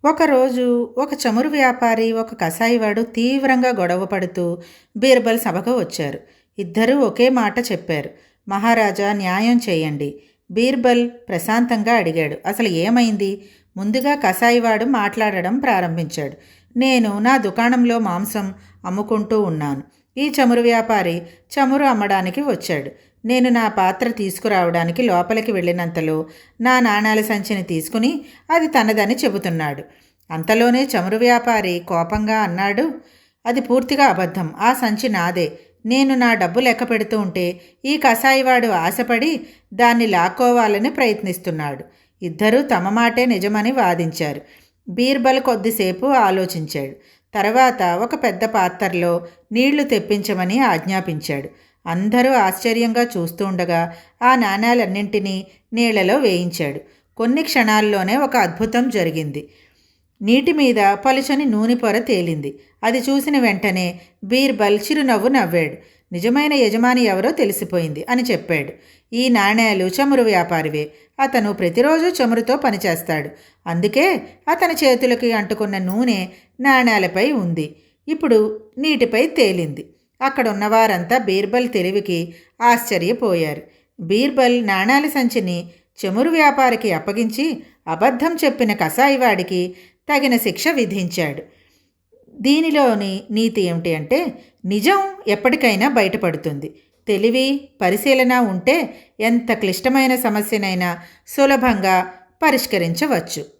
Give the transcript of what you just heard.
ఒకరోజు ఒక చమురు వ్యాపారి, ఒక కసాయివాడు తీవ్రంగా గొడవ పడుతూ బీర్బల్ సభకు వచ్చారు. ఇద్దరూ ఒకే మాట చెప్పారు. మహారాజా, న్యాయం చేయండి. బీర్బల్ ప్రశాంతంగా అడిగాడు. అసలు ఏమైంది? ముందుగా కసాయివాడు మాట్లాడడం ప్రారంభించాడు. నేను నా దుకాణంలో మాంసం అమ్ముకుంటూ ఉన్నాను. ఈ చమురు వ్యాపారి చమురు అమ్మడానికి వచ్చాడు. నేను నా పాత్ర తీసుకురావడానికి లోపలికి వెళ్ళినంతలో నా నాణాల సంచిని తీసుకుని అది తనదని చెబుతున్నాడు. అంతలోనే చమురు వ్యాపారి కోపంగా అన్నాడు, అది పూర్తిగా అబద్ధం. ఆ సంచి నాదే. నేను నా డబ్బు లెక్క పెడుతూ ఉంటే ఈ కసాయివాడు ఆశపడి దాన్ని లాక్కోవాలని ప్రయత్నిస్తున్నాడు. ఇద్దరూ తమ మాటే నిజమని వాదించారు. బీర్బల్ కొద్దిసేపు ఆలోచించాడు. తర్వాత ఒక పెద్ద పాత్రలో నీళ్లు తెప్పించమని ఆజ్ఞాపించాడు. అందరూ ఆశ్చర్యంగా చూస్తూ ఉండగా ఆ నాణేలన్నింటినీ నీళ్లలో వేయించాడు. కొన్ని క్షణాల్లోనే ఒక అద్భుతం జరిగింది. నీటి మీద పలుచని నూనె పొర తేలింది. అది చూసిన వెంటనే బీర్బల్ చిరునవ్వు నవ్వాడు. నిజమైన యజమాని ఎవరో తెలిసిపోయింది అని చెప్పాడు. ఈ నాణేలు చమురు వ్యాపారివే. అతను ప్రతిరోజు చమురుతో పనిచేస్తాడు. అందుకే అతని చేతులకి అంటుకున్న నూనె నాణేలపై ఉంది. ఇప్పుడు నీటిపై తేలింది. అక్కడున్నవారంతా బీర్బల్ తెలివికి ఆశ్చర్యపోయారు. బీర్బల్ నాణాల సంచిని చమురు వ్యాపారికి అప్పగించి అబద్ధం చెప్పిన కసాయివాడికి తగిన శిక్ష విధించాడు. దీనిలోని నీతి ఏమిటి అంటే, నిజం ఎప్పటికైనా బయటపడుతుంది. తెలివి, పరిశీలన ఉంటే ఎంత క్లిష్టమైన సమస్యనైనా సులభంగా పరిష్కరించవచ్చు.